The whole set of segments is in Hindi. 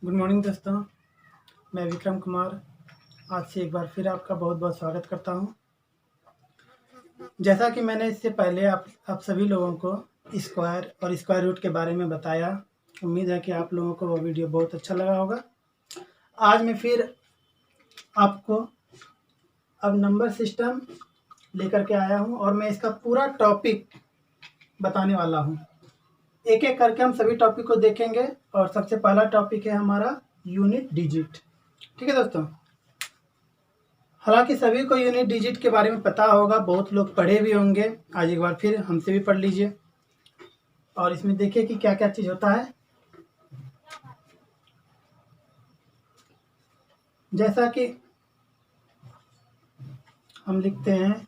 गुड मॉर्निंग दोस्तों, मैं विक्रम कुमार आज से एक बार फिर आपका बहुत बहुत स्वागत करता हूं। जैसा कि मैंने इससे पहले आप सभी लोगों को स्क्वायर और स्क्वायर रूट के बारे में बताया, उम्मीद है कि आप लोगों को वो वीडियो बहुत अच्छा लगा होगा। आज मैं फिर आपको अब नंबर सिस्टम लेकर के आया हूं और मैं इसका पूरा टॉपिक बताने वाला हूं। एक एक करके हम सभी टॉपिक को देखेंगे और सबसे पहला टॉपिक है हमारा यूनिट डिजिट। ठीक है दोस्तों, हालांकि सभी को यूनिट डिजिट के बारे में पता होगा, बहुत लोग पढ़े भी होंगे। आज एक बार फिर हमसे भी पढ़ लीजिए और इसमें देखिए कि क्या क्या चीज़ होता है। जैसा कि हम लिखते हैं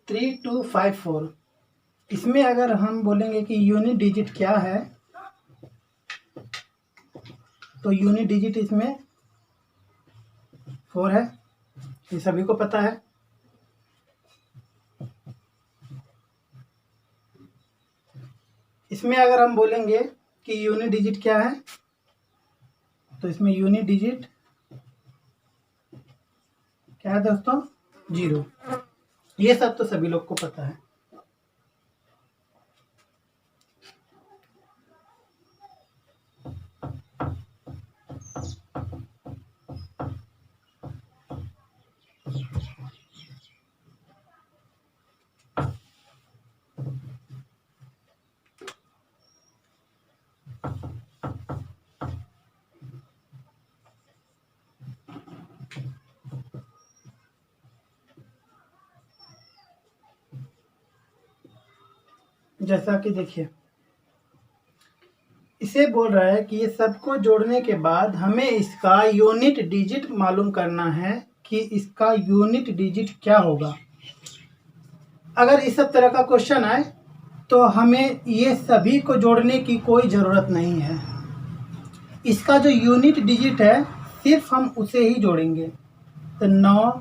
3254। इसमें अगर हम बोलेंगे कि यूनिट डिजिट क्या है, तो यूनिट डिजिट इसमें 4 है, ये सभी को पता है। इसमें अगर हम बोलेंगे कि यूनिट डिजिट क्या है, तो इसमें यूनिट डिजिट क्या है दोस्तों? 0। ये सब तो सभी लोग को पता है। जैसा कि देखिए, इसे बोल रहा है कि ये सबको जोड़ने के बाद हमें इसका यूनिट डिजिट मालूम करना है कि इसका यूनिट डिजिट क्या होगा। अगर इस सब तरह का क्वेश्चन आए तो हमें ये सभी को जोड़ने की कोई ज़रूरत नहीं है। इसका जो यूनिट डिजिट है सिर्फ हम उसे ही जोड़ेंगे। तो 9,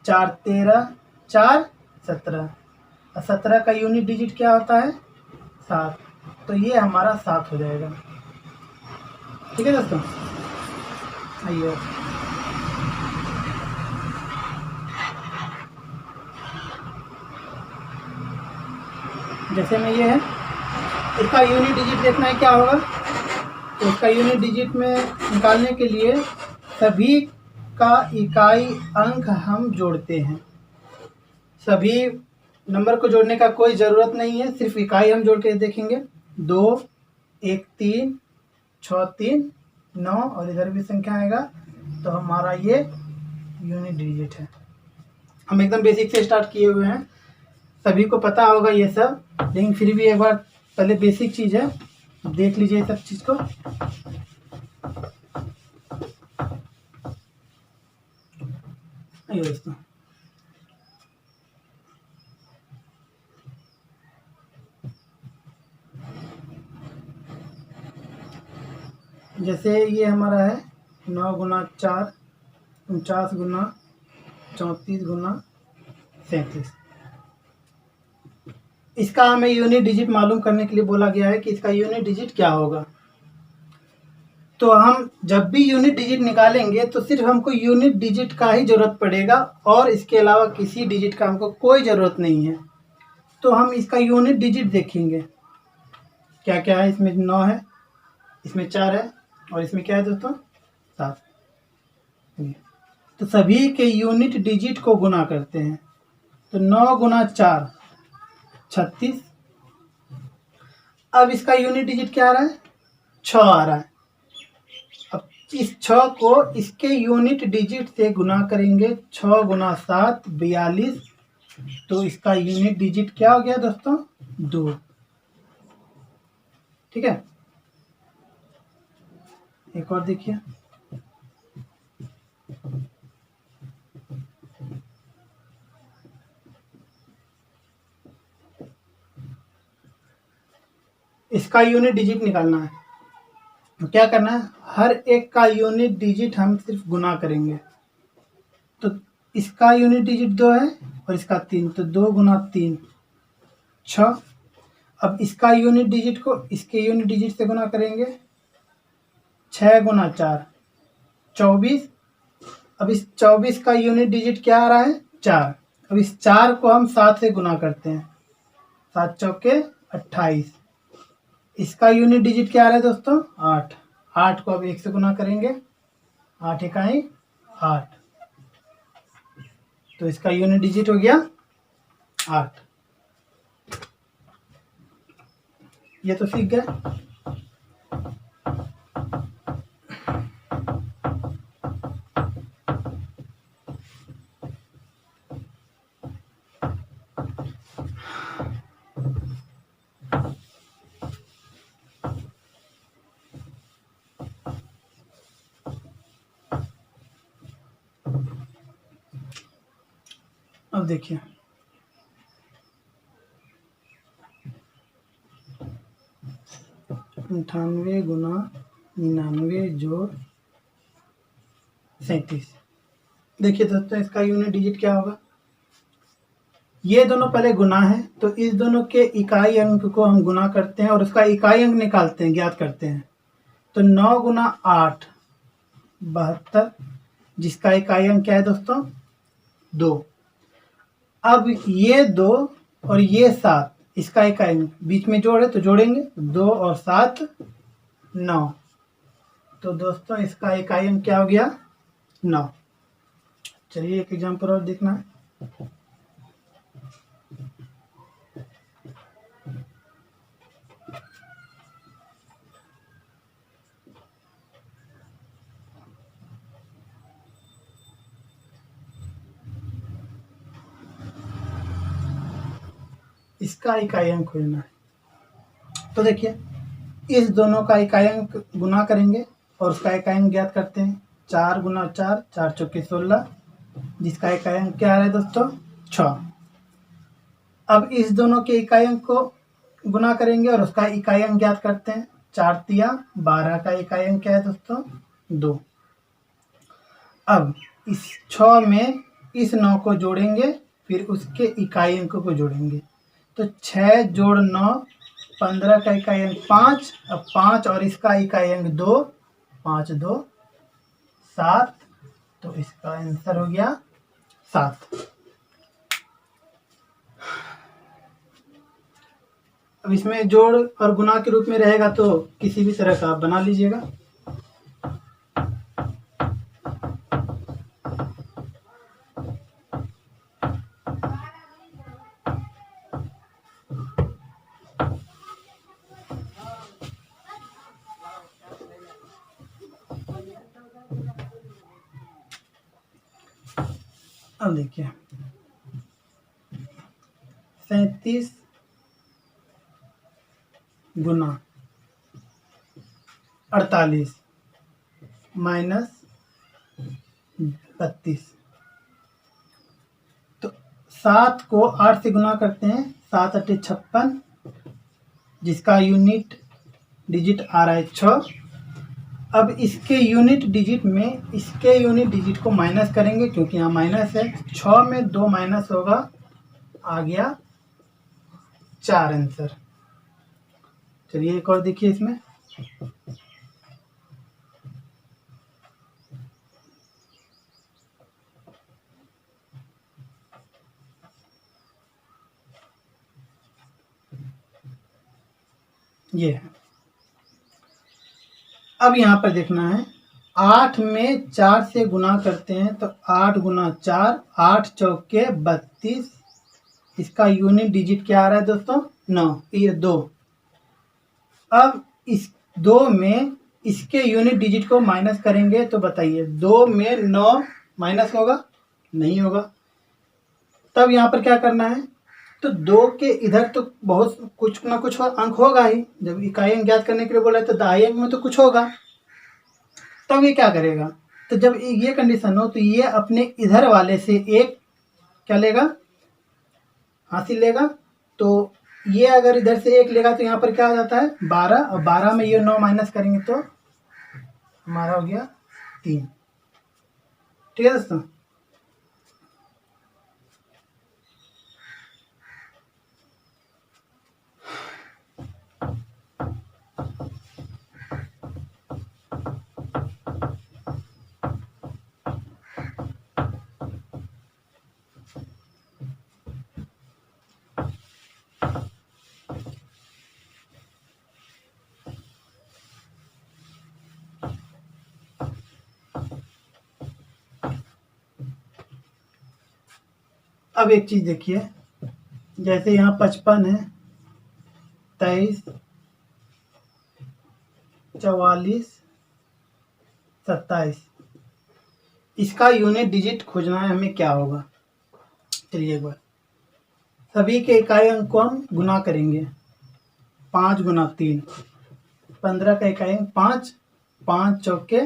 4 13, 4 17, और 17 का यूनिट डिजिट क्या होता है? 7। तो ये हमारा 7 हो जाएगा। ठीक है दोस्तों, आइए जैसे में ये है, इसका यूनिट डिजिट देखना है क्या होगा। तो इसका यूनिट डिजिट में निकालने के लिए सभी का इकाई अंक हम जोड़ते हैं। सभी नंबर को जोड़ने का कोई ज़रूरत नहीं है, सिर्फ इकाई हम जोड़ के देखेंगे। 2 1 3 6 3 9 और इधर भी संख्या आएगा, तो हमारा ये यूनिट डिजिट है। हम एकदम बेसिक से स्टार्ट किए हुए हैं, सभी को पता होगा ये सब, लेकिन फिर भी एक बार पहले बेसिक चीज़ है, देख लीजिए सब चीज़ को। आइए दोस्तों, जैसे ये हमारा है 9 गुना 4 49 गुना 34 गुना 37। इसका हमें यूनिट डिजिट मालूम करने के लिए बोला गया है कि इसका यूनिट डिजिट क्या होगा। तो हम जब भी यूनिट डिजिट निकालेंगे तो सिर्फ हमको यूनिट डिजिट का ही ज़रूरत पड़ेगा और इसके अलावा किसी डिजिट का हमको कोई ज़रूरत नहीं है। तो हम इसका यूनिट डिजिट देखेंगे क्या क्या है। इसमें 9 है, इसमें 4 है और इसमें क्या है दोस्तों? 7। तो सभी के यूनिट डिजिट को गुना करते हैं। तो 9 गुना 4 36। अब इसका यूनिट डिजिट क्या आ रहा है? 6 आ रहा है। अब इस 6 को इसके यूनिट डिजिट से गुना करेंगे। 6 गुना 7 42। तो इसका यूनिट डिजिट क्या हो गया दोस्तों? 2। ठीक है, एक और देखिए, इसका यूनिट डिजिट निकालना है। तो क्या करना है, हर एक का यूनिट डिजिट हम सिर्फ गुना करेंगे। तो इसका यूनिट डिजिट 2 है और इसका 3, तो 2 गुना 3 6। अब इसका यूनिट डिजिट को इसके यूनिट डिजिट से गुना करेंगे। 6 गुना 4 24। अब इस 24 का यूनिट डिजिट क्या आ रहा है? 4। अब इस 4 को हम 7 से गुना करते हैं। 7 चौके 28। इसका यूनिट डिजिट क्या आ रहा है दोस्तों? 8। 8 को अब 1 से गुना करेंगे। 8 इकाई 8, तो इसका यूनिट डिजिट हो गया 8। ये तो सीख गए। अब देखिए 98 गुना 99 जोड़ 37। देखिए दोस्तों इसका यूनिट डिजिट क्या होगा? ये दोनों पहले गुना है, तो इस दोनों के इकाई अंक को हम गुना करते हैं और उसका इकाई अंक निकालते हैं, ज्ञात करते हैं। तो 9 गुना 8 72, जिसका इकाई अंक क्या है दोस्तों? 2। अब ये 2 और ये 7, इसका इकाई अंक बीच में जोड़ है तो जोड़ेंगे। 2 और 7 9। तो दोस्तों इसका इकाई अंक क्या हो गया? 9। चलिए एक एग्जाम्पल और देखना है। इसका इकाई अंक खोजना है। तो देखिए इस दोनों का इकाई अंक गुना करेंगे और उसका इकाई अंक ज्ञात करते हैं। 4 गुना 4 4 चौके 16, जिसका इकाई अंक क्या आ रहा है दोस्तों? 6। अब इस दोनों के इकाई अंक को गुना करेंगे और उसका इकाई अंक ज्ञात करते हैं। 4 तिया 12 का इकाई अंक क्या है दोस्तों? 2। अब इस 6 में इस 9 को जोड़ेंगे, फिर उसके इकाई अंक को जोड़ेंगे। तो 6 जोड़ 9 15 का इकाई अंक 5। अब 5 और इसका इकाई अंक 2, 5 2 7, तो इसका आंसर हो गया 7। अब इसमें जोड़ और गुना के रूप में रहेगा तो किसी भी तरह का आप बना लीजिएगा। अब देखिए 37 गुना 48 माइनस 32। तो 7 को 8 से गुना करते हैं। 7 8 56, जिसका यूनिट डिजिट आ रहा है 6। अब इसके यूनिट डिजिट में इसके यूनिट डिजिट को माइनस करेंगे, क्योंकि यहाँ माइनस है। 6 में 2 माइनस होगा, आ गया 4 आंसर। चलिए एक और देखिए इसमें। ये है। अब यहाँ पर देखना है 8 में 4 से गुना करते हैं, तो 8 गुना 4 8 चौके 32। इसका यूनिट डिजिट क्या आ रहा है दोस्तों? 9। ये 2। अब इस 2 में इसके यूनिट डिजिट को माइनस करेंगे, तो बताइए 2 में 9 माइनस होगा? नहीं होगा। तब यहाँ पर क्या करना है? तो 2 के इधर तो बहुत कुछ ना कुछ अंक होगा ही। जब इकाई अंक ज्ञात करने के लिए बोला है तो दाई अंक में तो कुछ होगा। तब ये क्या करेगा? तो जब ये कंडीशन हो तो ये अपने इधर वाले से एक क्या लेगा? हासिल लेगा। तो ये अगर इधर से एक लेगा तो यहाँ पर क्या आ जाता है? 12। और 12 में ये 9 माइनस करेंगे तो हमारा हो गया 3। ठीक है दोस्तों। अब एक चीज़ देखिए, जैसे यहाँ 55 है, 23, 44, 27, इसका यूनिट डिजिट खोजना है हमें। क्या होगा, चलिए एक बार सभी के इकाई अंक को हम गुना करेंगे। 5 गुना 3, 15 का इकाई अंक 5, 5 चौके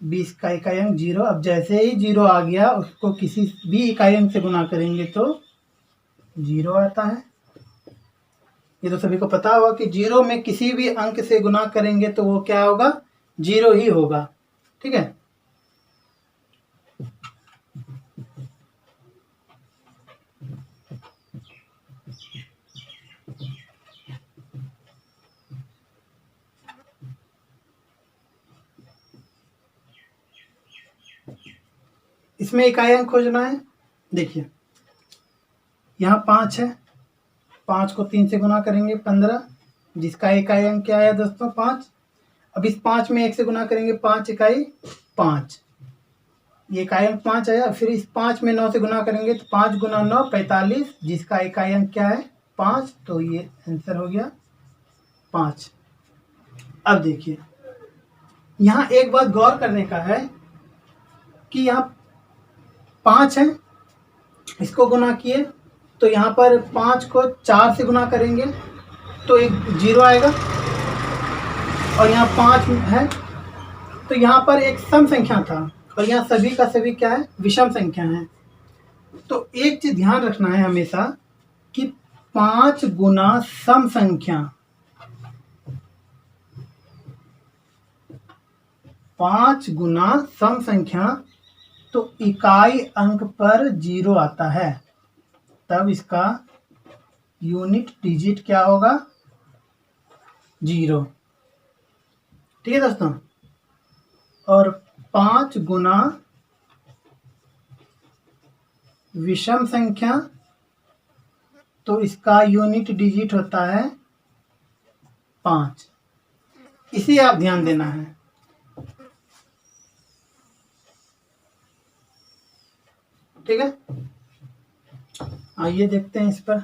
20 का इकाई अंक 0। अब जैसे ही 0 आ गया उसको किसी भी इकाई अंक से गुना करेंगे तो 0 आता है। ये तो सभी को पता होगा कि 0 में किसी भी अंक से गुना करेंगे तो वो क्या होगा, 0 ही होगा। ठीक है, इसमें इकाई अंक खोजना है। देखिए यहाँ 5 है, 5 को 3 से गुना करेंगे 15, जिसका इकाई अंक क्या है दोस्तों, 5। अब इस 5 में 1 से गुना करेंगे 5 इकाई 5, ये इकाई अंक 5 आया। फिर इस 5 में 9 से गुना करेंगे तो 5 गुना 9 45, जिसका इकाई अंक क्या है 5, तो ये आंसर हो गया 5। अब देखिए यहाँ एक बात गौर करने का है कि यहाँ 5 है, इसको गुना किए तो यहाँ पर 5 को 4 से गुना करेंगे तो एक 0 आएगा, और यहाँ 5 है तो यहाँ पर एक सम संख्या था, और यहाँ सभी का सभी क्या है, विषम संख्या है। तो एक चीज ध्यान रखना है हमेशा कि 5 गुना सम संख्या, 5 गुना सम संख्या तो इकाई अंक पर 0 आता है, तब इसका यूनिट डिजिट क्या होगा, 0। ठीक है दोस्तों, और 5 गुना विषम संख्या तो इसका यूनिट डिजिट होता है 5। इसे आप ध्यान देना है। ठीक है, आइए देखते हैं इस पर।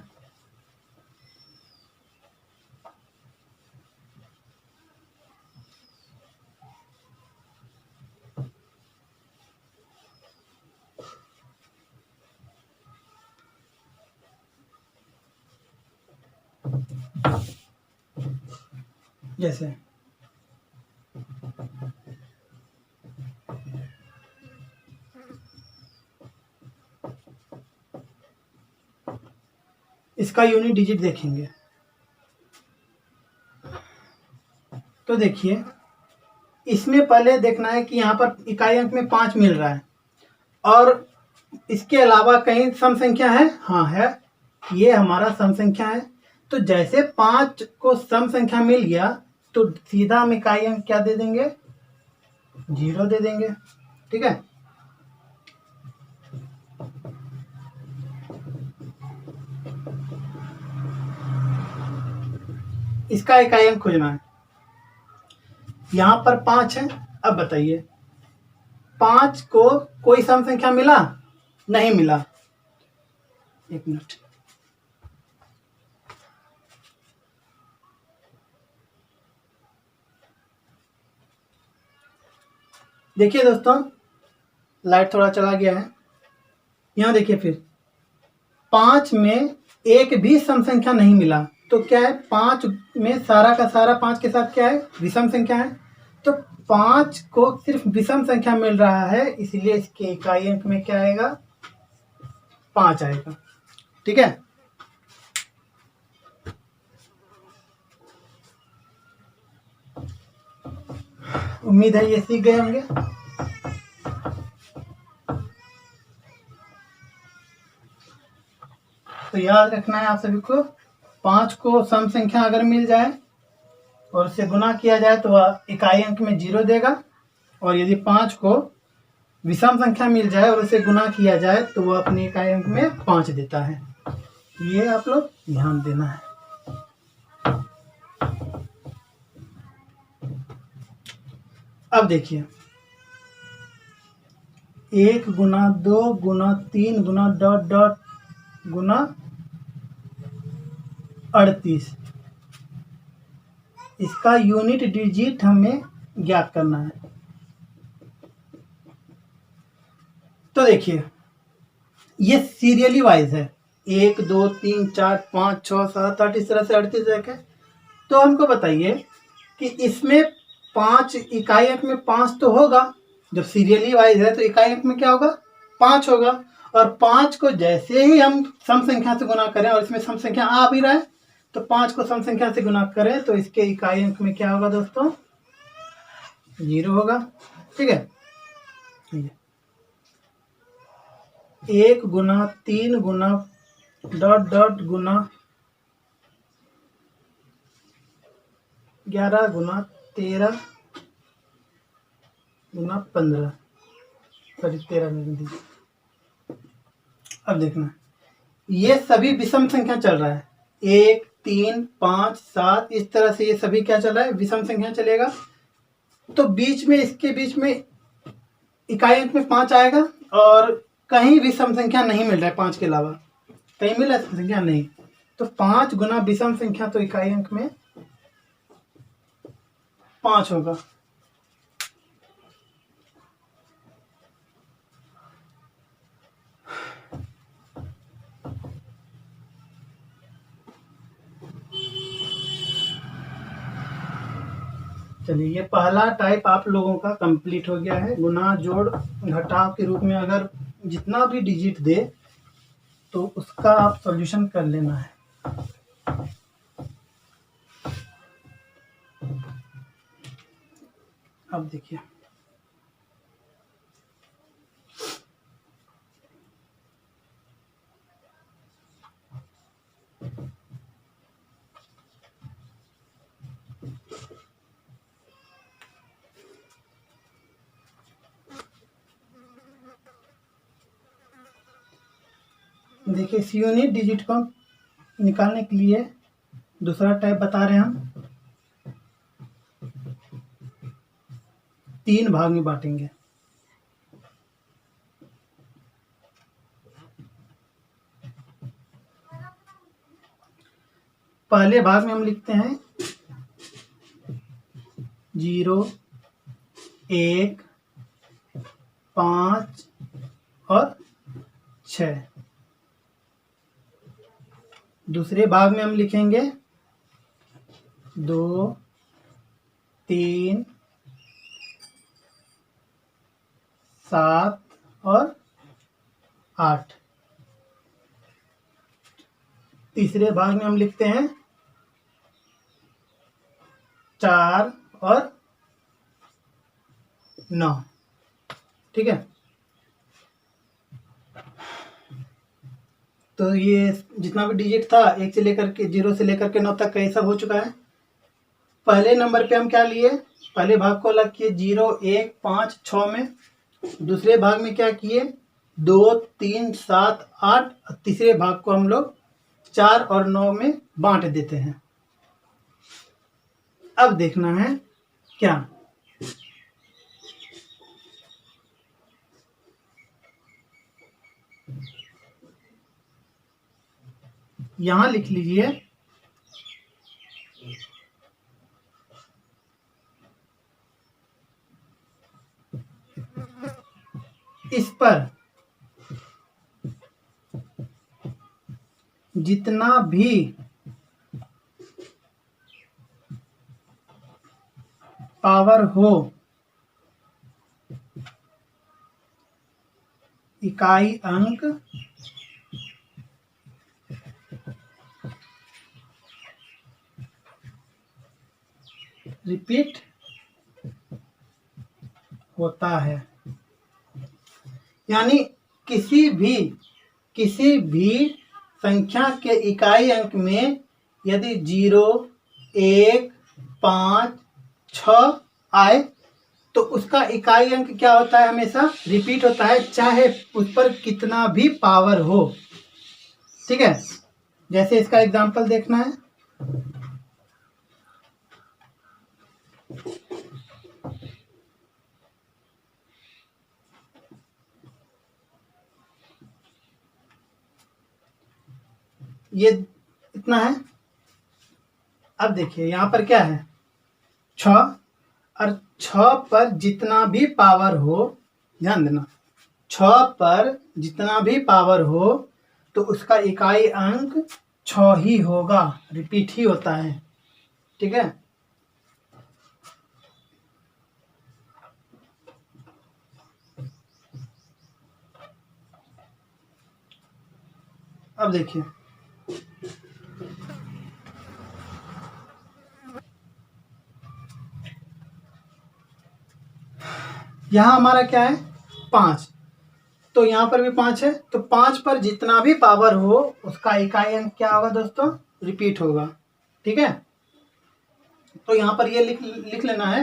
जैसे इसका यूनिट डिजिट देखेंगे तो देखिए इसमें पहले देखना है कि यहाँ पर इकाई अंक में 5 मिल रहा है, और इसके अलावा कहीं सम संख्या है, हाँ है, ये हमारा सम संख्या है। तो जैसे 5 को सम संख्या मिल गया तो सीधा हम इकाई अंक क्या दे देंगे, 0 दे देंगे। ठीक है, इसका इकाई अंक खोजना है। यहाँ पर 5 है, अब बताइए 5 को कोई सम संख्या मिला, नहीं मिला। एक मिनट, देखिए दोस्तों लाइट थोड़ा चला गया है। यहाँ देखिए फिर 5 में एक भी सम संख्या नहीं मिला, तो क्या है, 5 में सारा का सारा 5 के साथ क्या है, विषम संख्या है। तो 5 को सिर्फ विषम संख्या मिल रहा है, इसलिए इसके इकाई अंक में क्या आएगा, 5 आएगा। ठीक है, उम्मीद है ये सीख गए होंगे। तो याद रखना है आप सभी को, 5 को सम संख्या अगर मिल जाए और उससे गुना किया जाए तो वह इकाई अंक में 0 देगा, और यदि 5 को विषम संख्या मिल जाए और उसे गुना किया जाए तो वह अपने इकाई अंक में 5 देता है। ये आप लोग ध्यान देना है। अब देखिए 1 गुना 2 गुना 3 गुना डॉट डॉट गुना 38, इसका यूनिट डिजिट हमें ज्ञात करना है। तो देखिए ये सीरियली वाइज है, 1 2 3 4 5 6 7 8, इस तरह से 38 तक है। तो हमको बताइए कि इसमें 5 इकाई अंक में 5 तो होगा, जब सीरियली वाइज है तो इकाई अंक में क्या होगा, 5 होगा। और 5 को जैसे ही हम सम संख्या से गुना करें, और इसमें सम संख्या आ भी रहा है, तो 5 को सम संख्या से गुना करें तो इसके इकाई अंक में क्या होगा दोस्तों, 0 होगा। ठीक है, 1 गुना 3 गुना डॉट डॉट गुना 11 गुना 13 गुना 15, सॉरी 13 में दी। अब देखना ये सभी विषम संख्या चल रहा है, 1 3 5 7, इस तरह से ये सभी क्या चल रहा है, विषम संख्या चलेगा। तो बीच में, इसके बीच में इकाई अंक में 5 आएगा, और कहीं विषम संख्या नहीं मिल रहा है 5 के अलावा, कहीं मिल रहा है संख्या नहीं। तो 5 गुना विषम संख्या, तो इकाई अंक में 5 होगा। चलिए ये पहला टाइप आप लोगों का कंप्लीट हो गया है। गुना जोड़ घटाव के रूप में अगर जितना भी डिजिट दे तो उसका आप सॉल्यूशन कर लेना है। अब देखिए इस यूनिट डिजिट को निकालने के लिए दूसरा टाइप बता रहे हैं हम, 3 भाग में बांटेंगे। पहले भाग में हम लिखते हैं 0 1 5 और 6। दूसरे भाग में हम लिखेंगे 2 3 7 और 8। तीसरे भाग में हम लिखते हैं 4 और 9। ठीक है, तो ये जितना भी डिजिट था 1 से लेकर के 0 से लेकर के 9 तक का ये सब हो चुका है। पहले नंबर पे हम क्या लिए, पहले भाग को अलग किए 0 1 5 6 में। दूसरे भाग में क्या किए 2 3 7 8। तीसरे भाग को हम लोग 4 और 9 में बांट देते हैं। अब देखना है क्या, यहां लिख लीजिए इस पर जितना भी पावर हो, इकाई अंक रिपीट होता है। यानी किसी भी संख्या के इकाई अंक में यदि 0 1 5 6 आए तो उसका इकाई अंक क्या होता है, हमेशा रिपीट होता है, चाहे उस पर कितना भी पावर हो। ठीक है, जैसे इसका एग्जांपल देखना है, ये इतना है। अब देखिए यहाँ पर क्या है 6, और 6 पर जितना भी पावर हो, ध्यान देना, 6 पर जितना भी पावर हो तो उसका इकाई अंक 6 ही होगा, रिपीट ही होता है। ठीक है, अब देखिए यहाँ हमारा क्या है 5, तो यहाँ पर भी 5 है, तो 5 पर जितना भी पावर हो उसका इकाई अंक क्या होगा दोस्तों, रिपीट होगा। ठीक है, तो यहाँ पर ये लिख लेना है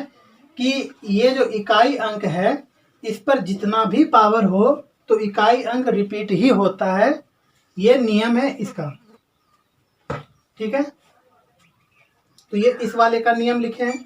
कि ये जो इकाई अंक है इस पर जितना भी पावर हो तो इकाई अंक रिपीट ही होता है, ये नियम है इसका। ठीक है, तो ये इस वाले का नियम लिखे हैं।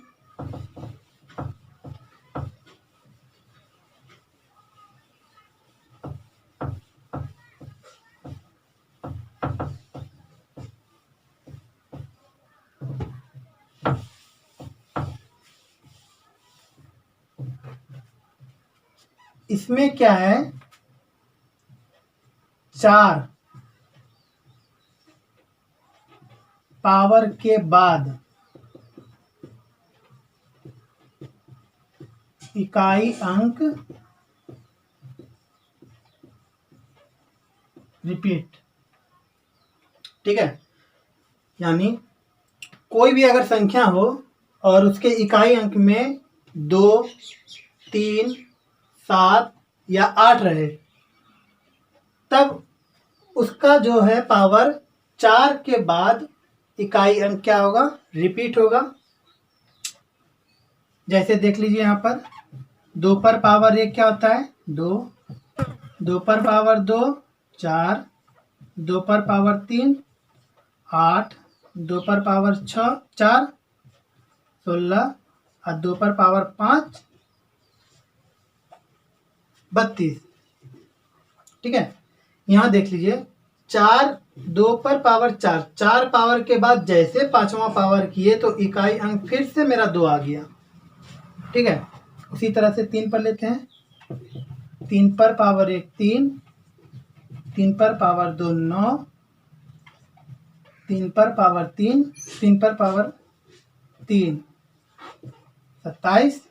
इसमें क्या है 4 पावर के बाद इकाई अंक रिपीट। ठीक है, यानी कोई भी अगर संख्या हो और उसके इकाई अंक में 2, 3, 7 या 8 रहे, तब उसका जो है पावर 4 के बाद इकाई अंक क्या होगा, रिपीट होगा। जैसे देख लीजिए यहाँ पर 2 पर पावर 1 क्या होता है 2, 2 पर पावर 2 4, 2 पर पावर 3 8, 2 पर पावर 4 16 और 2 पर पावर 5 32। ठीक है, यहाँ देख लीजिए 4, 2 पर पावर 4, 4 पावर के बाद जैसे 5वां पावर किए तो इकाई अंक फिर से मेरा 2 आ गया। ठीक है, उसी तरह से 3 पर लेते हैं, 3 पर पावर 1 3, 3 पर पावर 2 9, 3 पर पावर 3, 3 पर पावर 3 27,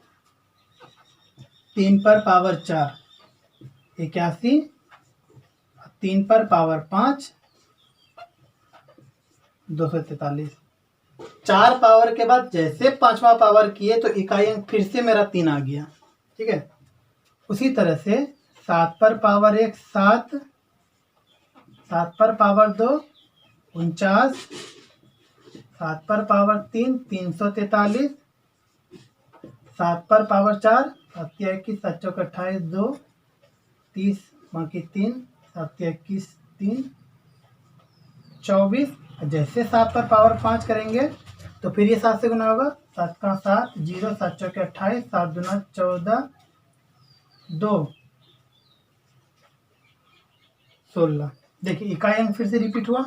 3 पर पावर 4 81, 3 पर पावर 5 243। 4 पावर के बाद जैसे 5वां पावर किए तो इकाई अंक फिर से मेरा 3 आ गया। ठीक है, उसी तरह से 7 पर पावर 1 7, 7 पर पावर 2 49, 7 पर पावर 3 343, 7 पर पावर 4 7 21 7 चौक 28 2 30 बाकी 3 7 21 3 24। जैसे 7 पर पावर 5 करेंगे तो फिर ये 7 से गुना होगा, 7 का 7 0 7 चौके 28 7 दूना 14 2 16। देखिए इकाई अंक फिर से रिपीट हुआ।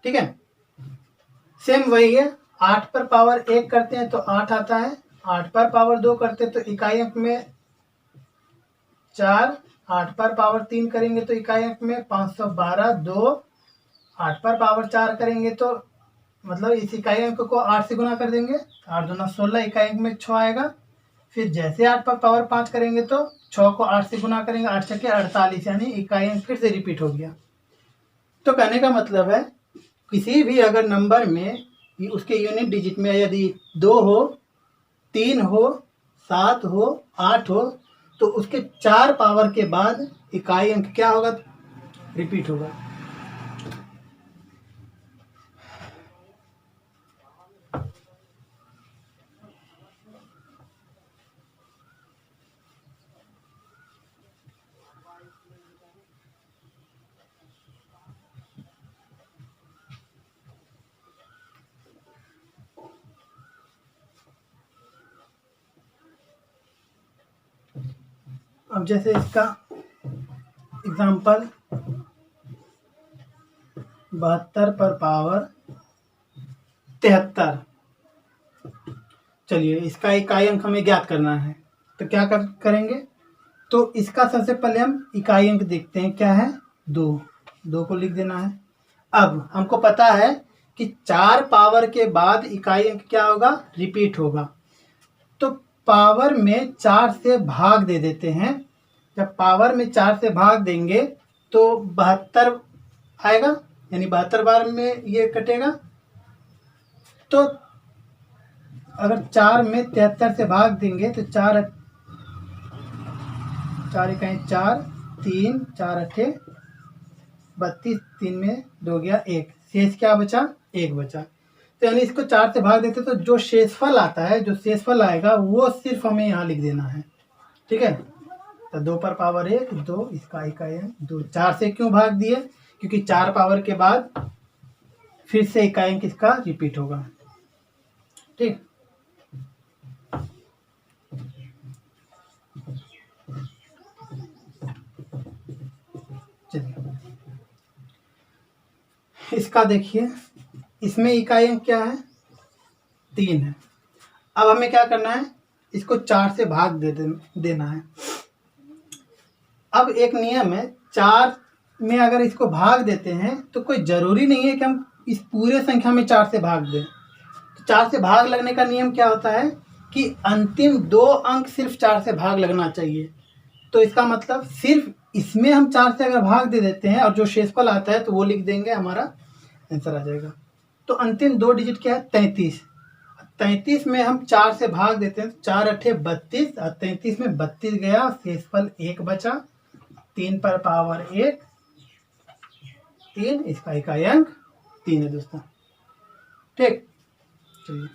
ठीक है, सेम वही है, 8 पर पावर 1 करते हैं तो 8 आता है, 8 पर पावर 2 करते हैं तो इकाई अंक में 4, 8 पर पावर 3 करेंगे तो इकाई अंक में 512 2, 8 पर पावर 4 करेंगे तो मतलब इस इकाई अंक को 8 से गुना कर देंगे, 8 दूना 16 इकाई अंक में 6 आएगा। फिर जैसे 8 पर पावर 5 करेंगे तो 6 को 8 से गुना करेंगे, 8 छके 48, यानी इकाई अंक फिर से रिपीट हो गया। तो कहने का मतलब है किसी भी अगर नंबर में उसके यूनिट डिजिट में यदि 2 हो 3 हो 7 हो 8 हो तो उसके 4 पावर के बाद इकाई अंक क्या होगा, रिपीट होगा। अब जैसे इसका एग्जाम्पल 72 पर पावर 73। चलिए इसका इकाई अंक हमें ज्ञात करना है, तो क्या करेंगे। तो इसका सबसे पहले हम इकाई अंक देखते हैं, क्या है 2। 2 को लिख देना है। अब हमको पता है कि 4 पावर के बाद इकाई अंक क्या होगा, रिपीट होगा। तो पावर में 4 से भाग दे देते हैं। जब पावर में 4 से भाग देंगे तो 72 आएगा, यानी 72 बार में ये कटेगा। तो अगर 4 में 73 से भाग देंगे तो 4 इकाई 4, 3 4 अठे 32, 3 में 2 गया 1, शेष क्या बचा, 1 बचा। तो यानी इसको 4 से भाग देते तो जो शेषफल आता है, जो शेषफल आएगा वो सिर्फ हमें यहाँ लिख देना है, ठीक है। तो 2 पर पावर 1 2, इसका इकाई अंक 2। 4 से क्यों भाग दिए, क्योंकि 4 पावर के बाद फिर से इकाई अंक इसका रिपीट होगा, ठीक। चलिए इसका देखिए, इसमें इकाई अंक क्या है, 3 है। अब हमें क्या करना है, इसको 4 से भाग देना है। अब एक नियम है, 4 में अगर इसको भाग देते हैं तो कोई ज़रूरी नहीं है कि हम इस पूरे संख्या में 4 से भाग दें। तो 4 से भाग लगने का नियम क्या होता है कि अंतिम 2 अंक सिर्फ 4 से भाग लगना चाहिए। तो इसका मतलब सिर्फ इसमें हम 4 से अगर भाग दे देते हैं और जो शेषफल आता है तो वो लिख देंगे, हमारा आंसर आ जाएगा। तो अंतिम 2 डिजिट क्या है, 33। 33 में हम 4 से भाग देते हैं तो 4 अठे 32 और 33 में 32 गया, शेषफल 1 बचा। 3 पर पावर 1 3, इसका इकाई अंक 3 है दोस्तों, ठीक। चलिए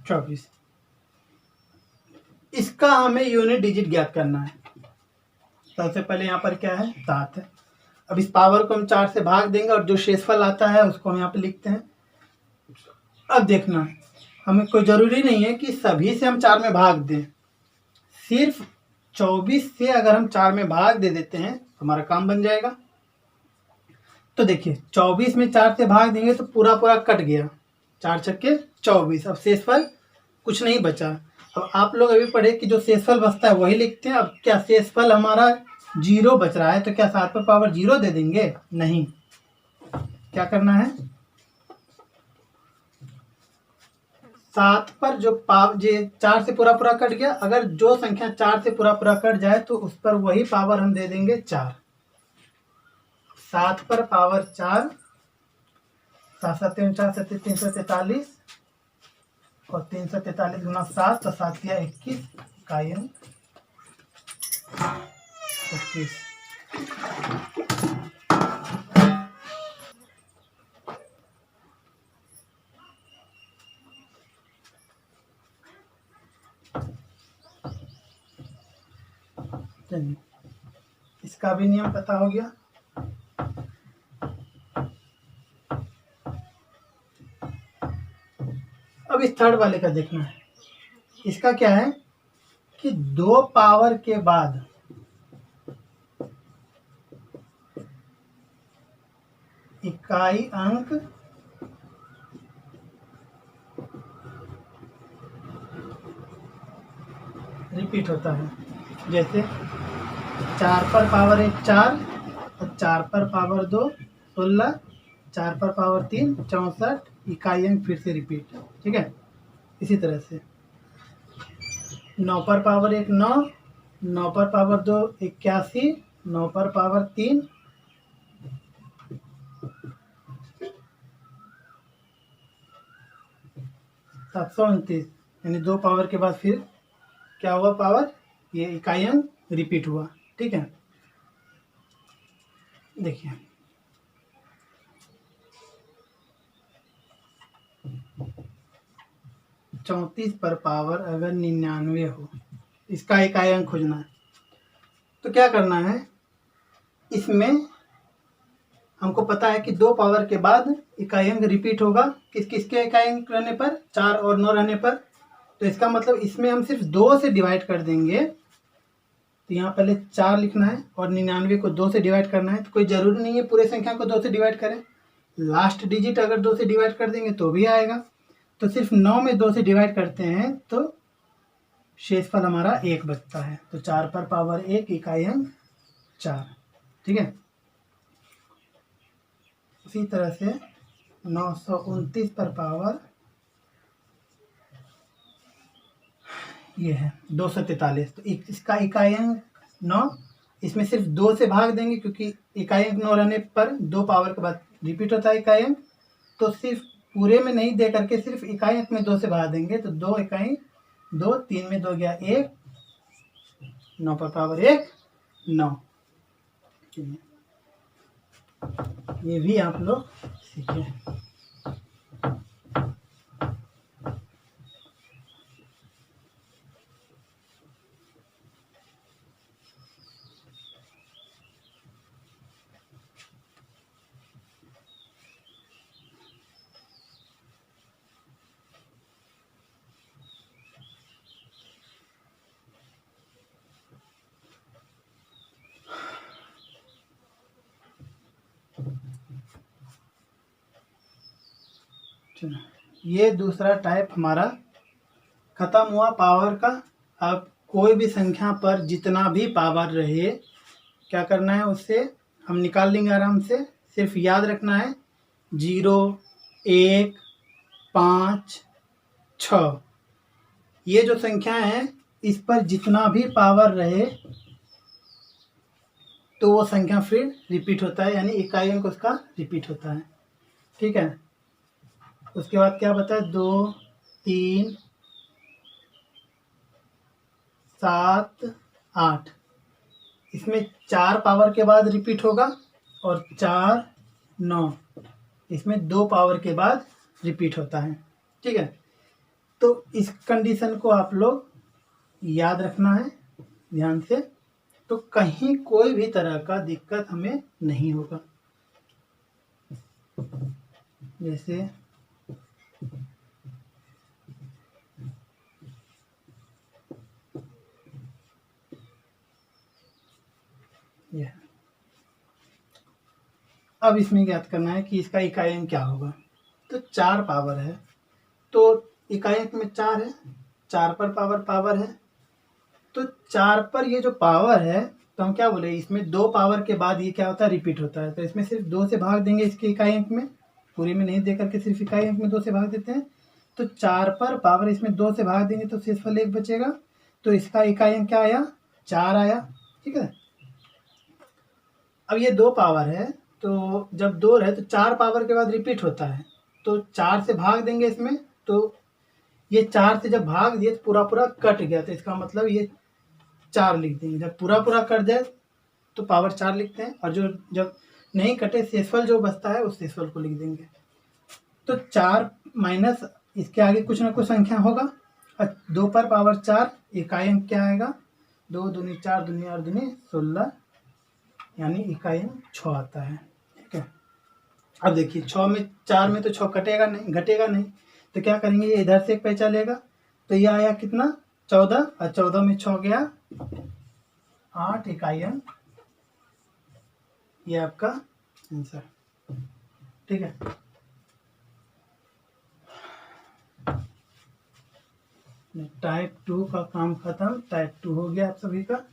चौबीस, इसका हमें यूनिट डिजिट ज्ञात करना है। सबसे पहले यहाँ पर क्या है, 7 है। अब इस पावर को हम 4 से भाग देंगे और जो शेषफल आता है उसको हम यहाँ पे लिखते हैं। अब देखना, हमें कोई ज़रूरी नहीं है कि सभी से हम 4 में भाग दें, सिर्फ 24 से अगर हम 4 में भाग दे देते हैं तो हमारा काम बन जाएगा। तो देखिए 24 में 4 से भाग देंगे तो पूरा पूरा कट गया, 4 छक्के 24। अब शेषफल कुछ नहीं बचा। अब आप लोग अभी पढ़े कि जो शेषफल बचता है वही लिखते हैं। अब क्या शेषफल हमारा 0 बच रहा है तो क्या 7 पर पावर 0 दे देंगे, नहीं। क्या करना है, 7 पर जो 4 से पूरा पूरा कट गया, अगर जो संख्या 4 से पूरा पूरा कट जाए तो उस पर वही पावर हम दे देंगे 4। 7 पर पावर 4, 7 7 49 343 और 343 गुना 7 तो 7 या 21, इकाई अंक 21। चलिए इसका भी नियम पता हो गया। अब इस थर्ड वाले का देखना है। इसका क्या है कि 2 पावर के बाद इकाई अंक रिपीट होता है। जैसे 4 पर पावर 1 4 और 4 पर पावर 2 16, 4 पर पावर 3 64, इकाई अंक फिर से रिपीट, ठीक है। इसी तरह से 9 पर पावर 1 9, 9 पर पावर 2 81, 9 पर पावर 3 729, यानी 2 पावर के बाद फिर क्या हुआ पावर, ये इकाई अंक रिपीट हुआ, ठीक है। देखिए 34 पर पावर अगर 99 हो, इसका इकाई अंक खोजना है। तो क्या करना है, इसमें हमको पता है कि 2 पावर के बाद इकाई अंक रिपीट होगा किस किसके इकाई अंक रहने पर, 4 और 9 रहने पर। तो इसका मतलब इसमें हम सिर्फ 2 से डिवाइड कर देंगे। तो यहाँ पहले 4 लिखना है और 99 को 2 से डिवाइड करना है। तो कोई ज़रूरी नहीं है पूरे संख्या को 2 से डिवाइड करें, लास्ट डिजिट अगर 2 से डिवाइड कर देंगे तो भी आएगा। तो सिर्फ 9 में 2 से डिवाइड करते हैं तो शेषफल हमारा 1 बचता है। तो 4 पर पावर 1 इकाई अंक 4। ठीक है, इसी तरह से 929 पर पावर ये है 243। तो इसका इकाई अंक 9, इसमें सिर्फ 2 से भाग देंगे क्योंकि इकाई अंक 9 रहने पर 2 पावर के बाद रिपीट होता है इकाई अंक। तो सिर्फ पूरे में नहीं दे करके सिर्फ इकाई अंक में 2 से भाग देंगे। तो 2 इकाई 2, 3 में 2 गया 1, 9 पर पावर 1 9। ये भी आप लोग सीखे। ये दूसरा टाइप हमारा खत्म हुआ पावर का। अब कोई भी संख्या पर जितना भी पावर रहे क्या करना है, उससे हम निकाल लेंगे आराम से। सिर्फ याद रखना है 0, 1, 5, 6 ये जो संख्या है इस पर जितना भी पावर रहे तो वो संख्या फिर रिपीट होता है, यानी इकाई अंक उसका रिपीट होता है। ठीक है, उसके बाद क्या बताए, 2, 3, 7, 8 इसमें 4 पावर के बाद रिपीट होगा और 4, 9 इसमें 2 पावर के बाद रिपीट होता है। ठीक है, तो इस कंडीशन को आप लोग याद रखना है ध्यान से, तो कहीं कोई भी तरह का दिक्कत हमें नहीं होगा। जैसे यह, अब इसमें ज्ञात करना है कि इसका इकाई अंक क्या होगा। तो 4 पावर है तो इकाई अंक में 4 है, 4 पर पावर है। तो 4 पर ये जो पावर है तो हम क्या बोले, इसमें 2 पावर के बाद ये क्या होता है, रिपीट होता है। तो इसमें सिर्फ 2 से भाग देंगे इसके इकाई अंक में, पूरे में नहीं दे करके सिर्फ इकाई अंक में 2 से भाग देते हैं। तो 4 पर पावर इसमें 2 से भाग देंगे तो शेषफल 1 बचेगा। तो इसका इकाई अंक क्या आया, 4 आया। ठीक है, अब ये 2 पावर है तो जब 2 रहे तो 4 पावर के बाद रिपीट होता है। तो 4 से भाग देंगे इसमें, तो ये 4 से जब भाग दिए तो पूरा पूरा कट गया। तो इसका मतलब ये 4 लिख देंगे। जब पूरा पूरा कट जाए तो पावर 4 लिखते हैं, और जो जब नहीं कटे शेषफल जो बचता है उस शेषफल को लिख देंगे। तो 4 माइनस इसके आगे कुछ ना कुछ संख्या होगा। 2 पर पावर 4 इकाई अंक क्या आएगा, 2 दूनी 4 दूनी 8 दूनी 16 यानी इकाई अंक 6 आता है। ठीक है, अब देखिए 6 में 4 में तो 6 कटेगा नहीं, घटेगा नहीं। तो क्या करेंगे, ये इधर से एक पैसा लेगा। तो ये आया कितना, 14, और 14 में 6 गया 8 इकाई अंक, ये आपका आंसर। ठीक है, टाइप 2 का काम खत्म। टाइप 2 हो गया आप सभी का।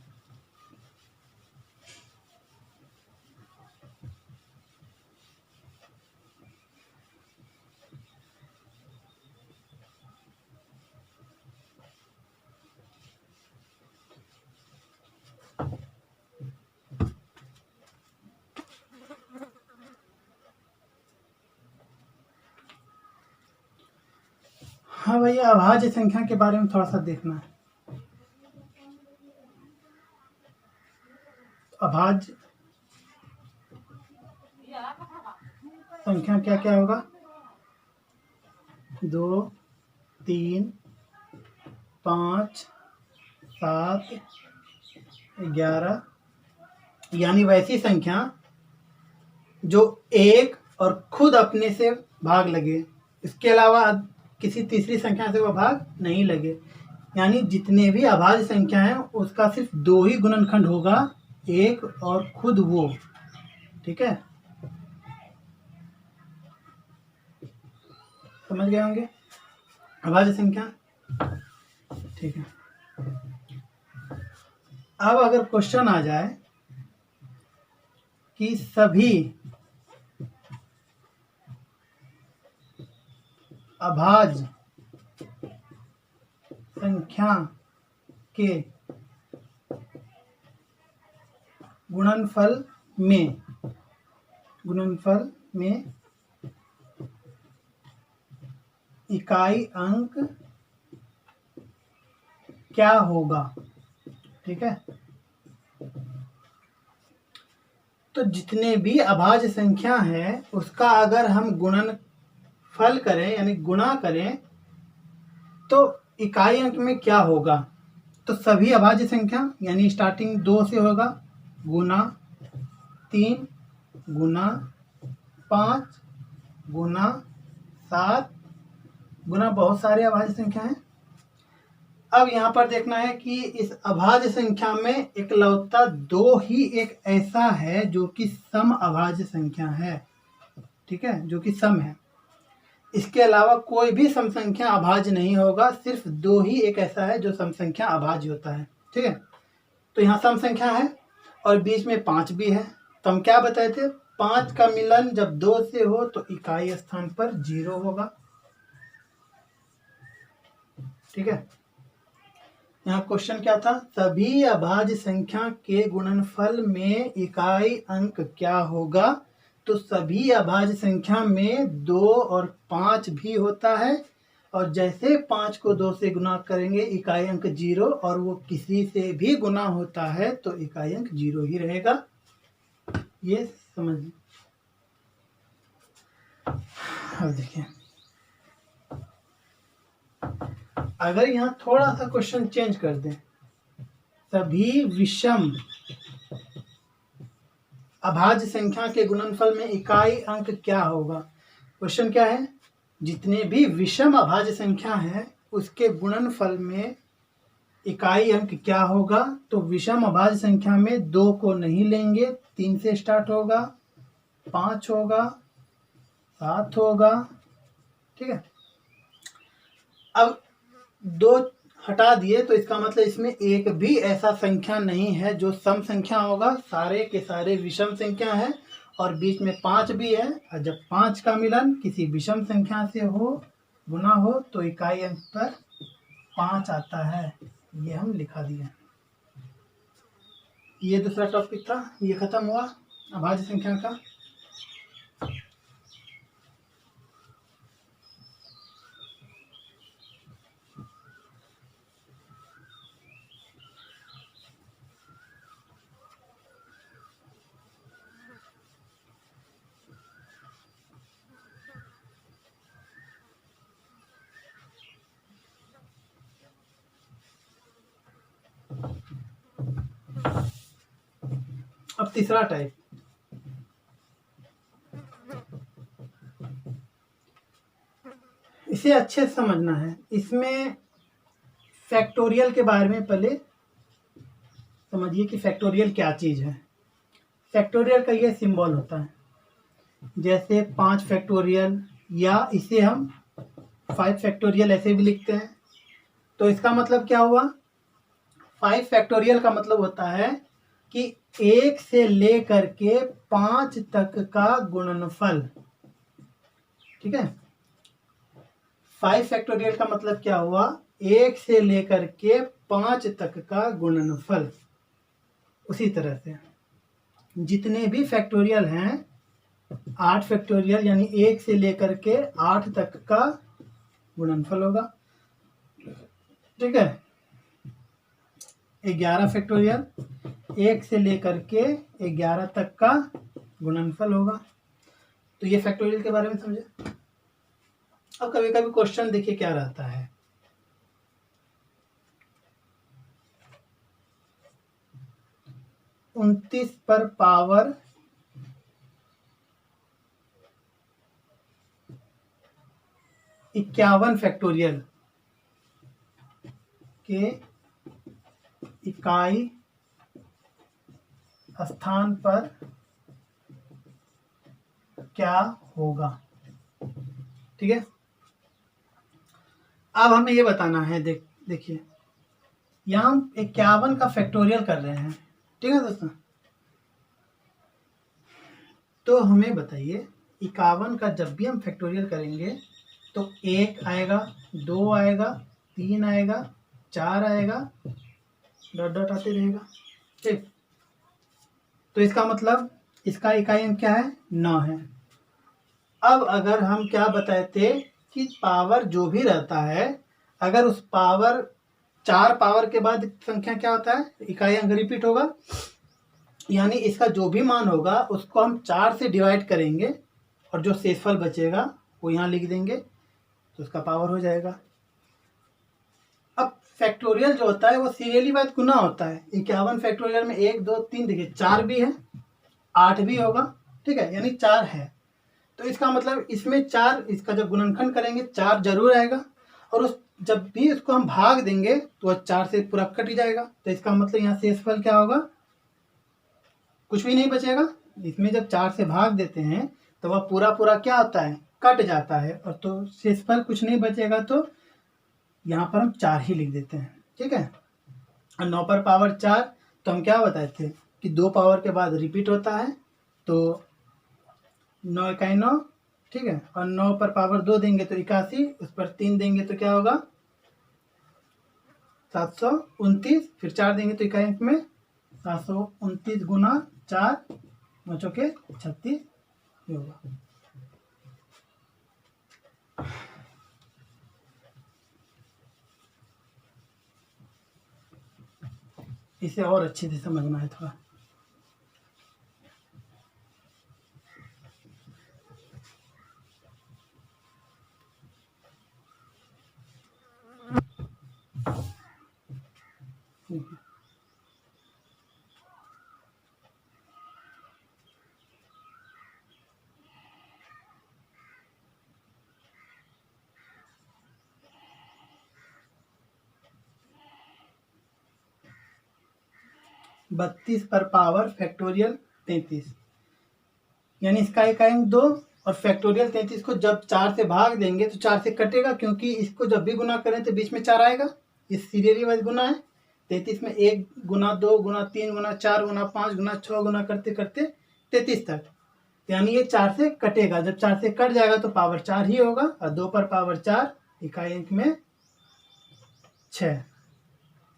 हाँ भैया, अभाज्य संख्या के बारे में थोड़ा सा देखना है। अभाज्य संख्या क्या क्या होगा, 2, 3, 5, 7, 11, यानी वैसी संख्या जो एक और खुद अपने से भाग लगे, इसके अलावा किसी तीसरी संख्या से वह भाग नहीं लगे। यानी जितने भी अभाज्य संख्या हैं उसका सिर्फ दो ही गुणनखंड होगा, एक और खुद वो। ठीक है, समझ गए होंगे अभाज्य संख्या। ठीक है, अब अगर क्वेश्चन आ जाए कि सभी अभाज्य संख्या के गुणनफल में इकाई अंक क्या होगा। ठीक है, तो जितने भी अभाज्य संख्या है उसका अगर हम गुणनफल करें यानी गुणा करें तो इकाई अंक में क्या होगा। तो सभी अभाज्य संख्या यानी स्टार्टिंग 2 से होगा, गुना 3 गुना 5 गुना 7 गुना बहुत सारे अभाज्य संख्या हैं। अब यहाँ पर देखना है कि इस अभाज्य संख्या में इकलौता 2 ही एक ऐसा है जो कि सम अभाज्य संख्या है। ठीक है, जो कि सम है। इसके अलावा कोई भी सम संख्या अभाज्य नहीं होगा, सिर्फ 2 ही एक ऐसा है जो सम संख्या अभाज्य होता है। ठीक है, तो यहाँ सम संख्या है और बीच में 5 भी है। तो हम क्या बताए थे, 5 का मिलन जब 2 से हो तो इकाई स्थान पर 0 होगा। ठीक है, यहाँ क्वेश्चन क्या था, सभी अभाज्य संख्या के गुणनफल में इकाई अंक क्या होगा। तो सभी अभाज्य संख्या में 2 और 5 भी होता है, और जैसे 5 को 2 से गुना करेंगे इकाई अंक 0, और वो किसी से भी गुना होता है तो इकाई अंक 0 ही रहेगा। ये समझ। अब देखिए, अगर यहाँ थोड़ा सा क्वेश्चन चेंज कर दें, सभी विषम अभाज्य संख्या के गुणनफल में इकाई अंक क्या होगा। क्वेश्चन क्या है, जितने भी विषम अभाज्य संख्या है उसके गुणनफल में इकाई अंक क्या होगा। तो विषम अभाज्य संख्या में 2 को नहीं लेंगे, 3 से स्टार्ट होगा, 5 होगा, 7 होगा। ठीक है, अब 2 हटा दिए तो इसका मतलब इसमें एक भी ऐसा संख्या नहीं है जो सम संख्या होगा, सारे के सारे विषम संख्या है, और बीच में 5 भी है। और जब 5 का मिलन किसी विषम संख्या से हो, गुना हो, तो इकाई अंक पर 5 आता है। ये हम लिखा दिया। ये दूसरा टॉपिक था, ये खत्म हुआ अभाज्य संख्या का। अब तीसरा टाइप, इसे अच्छे से समझना है। इसमें फैक्टोरियल के बारे में पहले समझिए कि फैक्टोरियल क्या चीज़ है। फैक्टोरियल का ये सिंबल होता है, जैसे 5 फैक्टोरियल, या इसे हम 5 फैक्टोरियल ऐसे भी लिखते हैं। तो इसका मतलब क्या हुआ, 5 फैक्टोरियल का मतलब होता है कि 1 से लेकर के 5 तक का गुणनफल। ठीक है, 5 फैक्टोरियल का मतलब क्या हुआ, 1 से लेकर के 5 तक का गुणनफल। उसी तरह से जितने भी फैक्टोरियल हैं, 8 फैक्टोरियल यानी 1 से लेकर के 8 तक का गुणनफल होगा। ठीक है, 11 फैक्टोरियल 1 से लेकर के 11 तक का गुणनफल होगा। तो ये फैक्टोरियल के बारे में समझे। अब कभी कभी क्वेश्चन देखिए क्या रहता है, 729 पर पावर 51 फैक्टोरियल के इकाई स्थान पर क्या होगा। ठीक है, अब हमें ये बताना है, देखिए यहाँ हम 51 का फैक्टोरियल कर रहे हैं। ठीक है दोस्तों, तो हमें बताइए 51 का जब भी हम फैक्टोरियल करेंगे तो 1 आएगा, 2 आएगा, 3 आएगा, 4 आएगा, डॉट डॉट आते रहेगा। ठीक, तो इसका मतलब इसका इकाई अंक क्या है, 9 है। अब अगर हम क्या बताए थे कि पावर जो भी रहता है, अगर उस पावर 4 पावर के बाद संख्या क्या होता है, इकाई अंक रिपीट होगा, यानी इसका जो भी मान होगा उसको हम 4 से डिवाइड करेंगे और जो शेषफल बचेगा वो यहाँ लिख देंगे तो उसका पावर हो जाएगा। अब फैक्टोरियल जो होता है वो सीरियली वाइज गुना होता है। 51 फैक्टोरियल में 1 2 3 देखिए 4 भी है, 8 भी होगा। ठीक है, यानी 4 है, तो इसका मतलब इसमें 4, इसका जब गुणनखंड करेंगे 4 जरूर आएगा, और उस जब भी इसको हम भाग देंगे तो वह 4 से पूरा कट जाएगा। तो इसका मतलब यहाँ शेषफल क्या होगा, कुछ भी नहीं बचेगा। इसमें जब 4 से भाग देते हैं तो वह पूरा पूरा क्या होता है, कट जाता है, और तो शेषफल कुछ नहीं बचेगा, तो यहाँ पर हम 4 ही लिख देते हैं। ठीक है, और 9 पर पावर 4 तो हम क्या बताए थे कि 2 पावर के बाद रिपीट होता है, तो 9 इकाई 9। ठीक है, और 9 पर पावर 2 देंगे तो 81, उस पर 3 देंगे तो क्या होगा 729, फिर 4 देंगे तो इकाई अंक में 729 गुना 4, 9 चौके 36 होगा। इसे और अच्छे से समझना है थोड़ा। बत्तीस पर पावर फैक्टोरियल 33, यानी इसका इकाई अंक 2 और फैक्टोरियल 33 को जब 4 से भाग देंगे तो 4 से कटेगा, क्योंकि इसको जब भी गुना करें तो बीच में 4 आएगा। ये सीरियली वाइज गुना है। 33 में 1 गुना 2 गुना 3 गुना 4 गुना 5 गुना 6 गुना करते करते 33 तक, यानी ये 4 से कटेगा। जब 4 से कट जाएगा तो पावर 4 ही होगा, और 2 पर पावर 4 इकाई अंक में 6।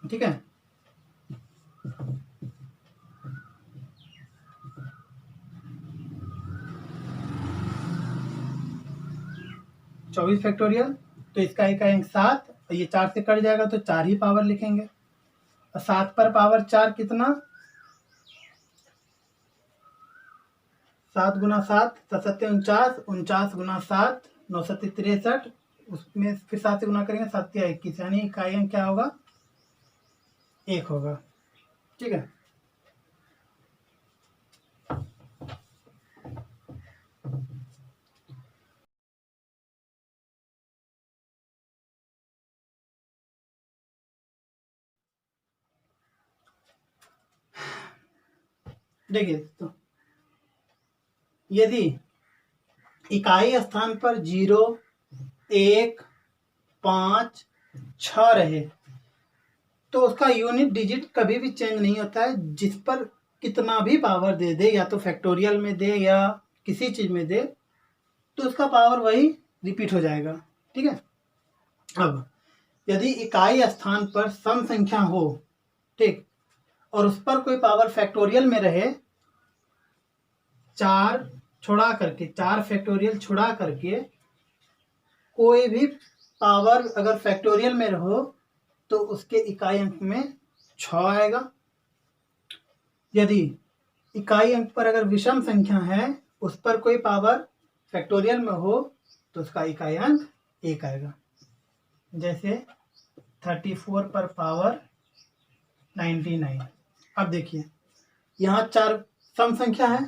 ठीक है, चौबीस फैक्टोरियल तो इसका इकाई अंक 7, और ये 4 से कट जाएगा तो 4 ही पावर लिखेंगे। और 7 पर पावर 4 कितना, 7 गुना 7 7 49, 49 गुना 7 9 7 63, उसमें फिर 7 से गुना करेंगे 7 21, यानी इकाई अंक क्या होगा 1 होगा। ठीक है, देखिए तो यदि इकाई स्थान पर 0 1 5 6 रहे तो उसका यूनिट डिजिट कभी भी चेंज नहीं होता है। जिस पर कितना भी पावर दे दे, या तो फैक्टोरियल में दे या किसी चीज में दे, तो उसका पावर वही रिपीट हो जाएगा। ठीक है, अब यदि इकाई स्थान पर सम संख्या हो, ठीक, और उस पर कोई पावर फैक्टोरियल में रहे, 4 छुड़ा करके 4 फैक्टोरियल छुड़ा करके कोई भी पावर अगर फैक्टोरियल में रहो तो उसके इकाई अंक में 6 आएगा। यदि इकाई अंक पर अगर विषम संख्या है, उस पर कोई पावर फैक्टोरियल में हो, तो उसका इकाई अंक 1 आएगा। जैसे 34 पर पावर 99। अब देखिए यहाँ 4 सम संख्या है,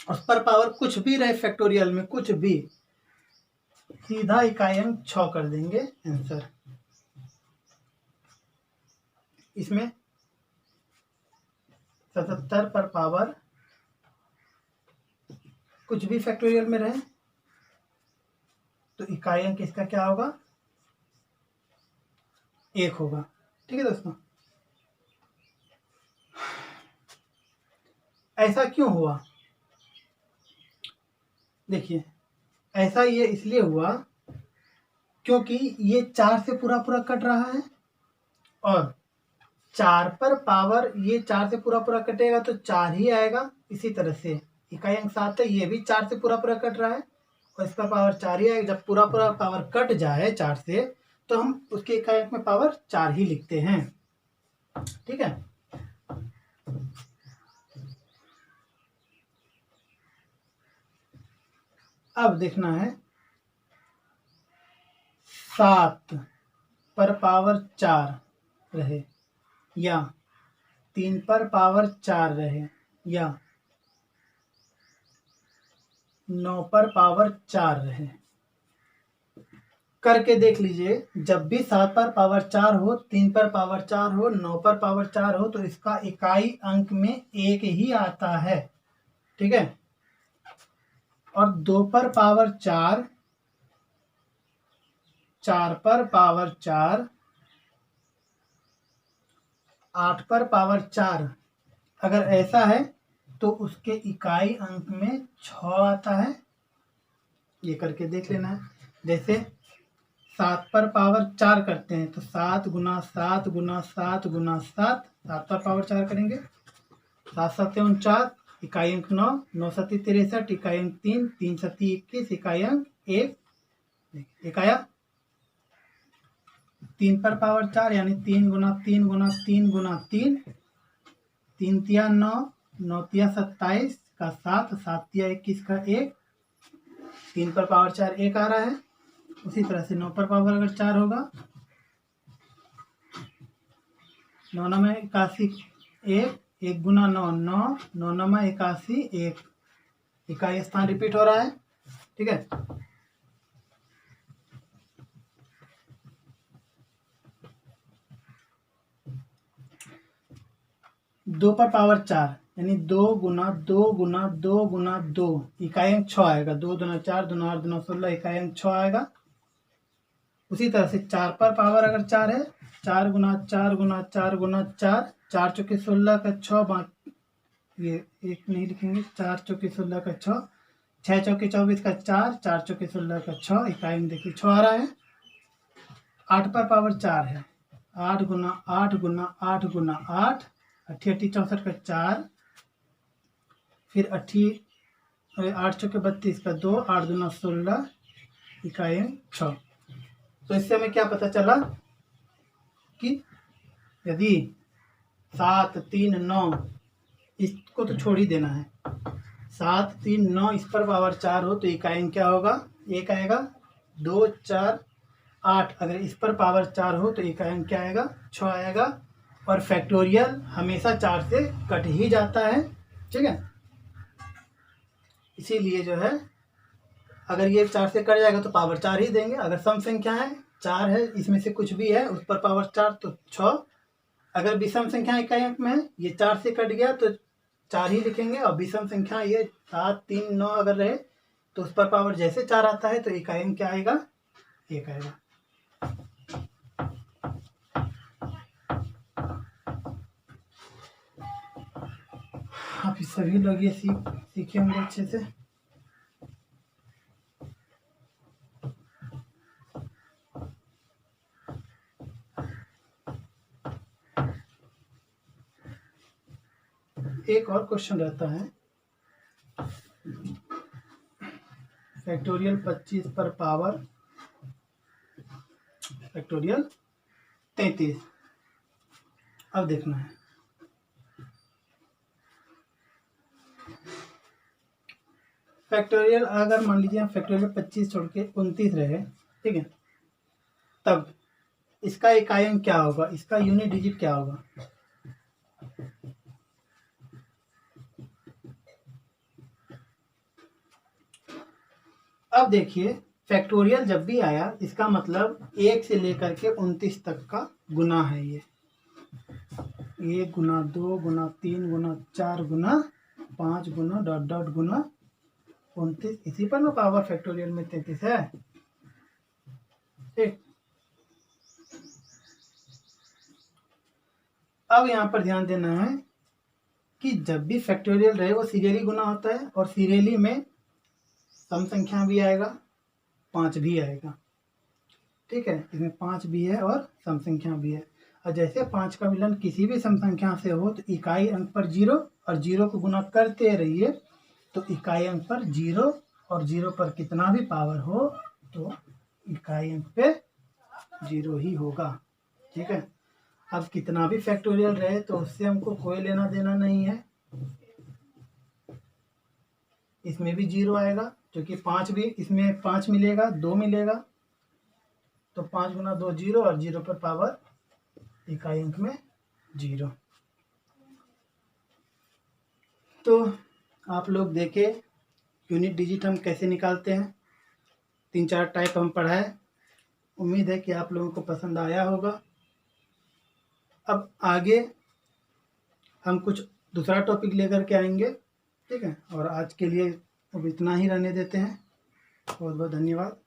उस पर पावर कुछ भी रहे फैक्टोरियल में, कुछ भी, सीधा इकाई अंक 6 कर देंगे आंसर। इसमें 77 पर पावर कुछ भी फैक्टोरियल में रहे तो इकाई अंक इसका क्या होगा, 1 होगा। ठीक है दोस्तों, ऐसा क्यों हुआ? देखिए, ऐसा ये इसलिए हुआ क्योंकि ये 4 से पूरा पूरा कट रहा है, और 4 पर पावर, ये 4 से पूरा पूरा कटेगा तो 4 ही आएगा। इसी तरह से इकाई अंक 7 है, ये भी 4 से पूरा पूरा कट रहा है और इस पर पावर 4 ही आएगा। जब पूरा पूरा पावर कट जाए 4 से तो हम उसके इकाई अंक में पावर 4 ही लिखते हैं। ठीक है, अब देखना है 7 पर पावर 4 रहे या 3 पर पावर 4 रहे या 9 पर पावर 4 रहे, करके देख लीजिए। जब भी 7 पर पावर 4 हो, 3 पर पावर 4 हो, 9 पर पावर 4 हो तो इसका इकाई अंक में 1 ही आता है। ठीक है, और 2 पर पावर 4, 4 पर पावर 4, 8 पर पावर 4, अगर ऐसा है तो उसके इकाई अंक में 6 आता है। ये करके देख लेना है। जैसे 7 पर पावर 4 करते हैं तो 7 गुना 7 गुना 7 गुना 7, 7 पर पावर 4 करेंगे, 7 7 49, इकाई अंक 9, 9 7 63, इकाई अंक 3, 3 7 21, इकाई अंक 1, एक आया। 3 पर पावर 4 यानी 3 गुना 3 गुना 3 गुना 3, 3 तिया 9, 9 तिया 27 का 7, 7 तिया 21 का 1, 3 पर पावर 4 1 आ रहा है। उसी तरह से 9 पर पावर अगर 4 होगा, 9 9 में 81, 1, 1 गुना 9 9, 9 9 में 81, 1, इकाई स्थान रिपीट हो रहा है। ठीक है, दो पर पावर 4 यानी 2 गुना 2 गुना 2 गुना 2, इकाई अंक 6 आएगा। 2 दुना 4, दुना 8 दुना 16, इकाई अंक 6 आएगा। उसी तरह से 4 पर पावर अगर 4 है, 4 गुना 4 गुना 4 गुना 4, 4 चौके 16 का 6, ये एक नहीं लिखेंगे, 4 चौके 16 का 6, 6 चौके 24 का 4, 4 चौके 16 का 6, इकाई में देखिए 6 आ रहा है। 8 पर पावर 4 है, 8 गुना 8 गुना 8 गुना 8, 8 64 का 4, फिर 8 चौके 32 का 2, 8 दुना 16, इकाई में 6। तो इससे हमें क्या पता चला कि यदि 7 3 9, इसको तो छोड़ ही देना है, 7 3 9 इस पर पावर 4 हो तो इकाई क्या होगा, 1 आएगा। 2 4 8 अगर इस पर पावर 4 हो तो इकाई क्या आएगा, 6 आएगा। और फैक्टोरियल हमेशा 4 से कट ही जाता है। ठीक है, इसीलिए जो है अगर ये 4 से कट जाएगा तो पावर 4 ही देंगे। अगर सम संख्या है 4 है, इसमें से कुछ भी है उस पर पावर 4 तो 6। अगर विषम संख्या इकाई अंक में है, ये 4 से कट गया तो 4 ही लिखेंगे। और विषम संख्या ये 7 3 9 अगर रहे तो उस पर पावर जैसे 4 आता है तो इकाई अंक क्या आएगा, 1 आएगा। आप सभी लोग ये सीखे होंगे अच्छे से। एक और क्वेश्चन रहता है, फैक्टोरियल 25 पर पावर फैक्टोरियल 33। अब देखना है, फैक्टोरियल अगर मान लीजिए फैक्टोरियल 25 छोड़ के 29 रहे, ठीक है, तब इसका इकाई अंक क्या होगा, इसका यूनिट डिजिट क्या होगा। अब देखिए फैक्टोरियल जब भी आया इसका मतलब 1 से लेकर के 29 तक का गुना है ये। 1 गुना 2 गुना 3 गुना 4 गुना 5 गुना डॉट डॉट गुना 29, इसी पर ना पावर फैक्टोरियल में 33 है। ठीक, अब यहाँ पर ध्यान देना है कि जब भी फैक्टोरियल रहे वो सीरियली गुना होता है, और सीरियली में सम संख्या भी आएगा, 5 भी आएगा। ठीक है, इसमें 5 भी है और सम संख्या भी है। और जैसे 5 का विलन किसी भी सम संख्या से हो तो इकाई अंक पर 0 और 0 को गुना करते रहिए, तो इकाई अंक पर 0 और 0 पर कितना भी पावर हो तो इकाई अंक पे 0 ही होगा। ठीक है, अब कितना भी फैक्टोरियल रहे तो उससे हमको कोई लेना देना नहीं है। इसमें भी 0 आएगा क्योंकि 5 भी, इसमें 5 मिलेगा, 2 मिलेगा, तो 5 गुना 2 0 और 0 पर पावर इकाई अंक में 0। तो आप लोग देखे यूनिट डिजिट हम कैसे निकालते हैं, 3-4 टाइप हम पढ़ाए। उम्मीद है कि आप लोगों को पसंद आया होगा। अब आगे हम कुछ दूसरा टॉपिक लेकर के आएंगे। ठीक है, और आज के लिए अब इतना ही रहने देते हैं। बहुत बहुत धन्यवाद।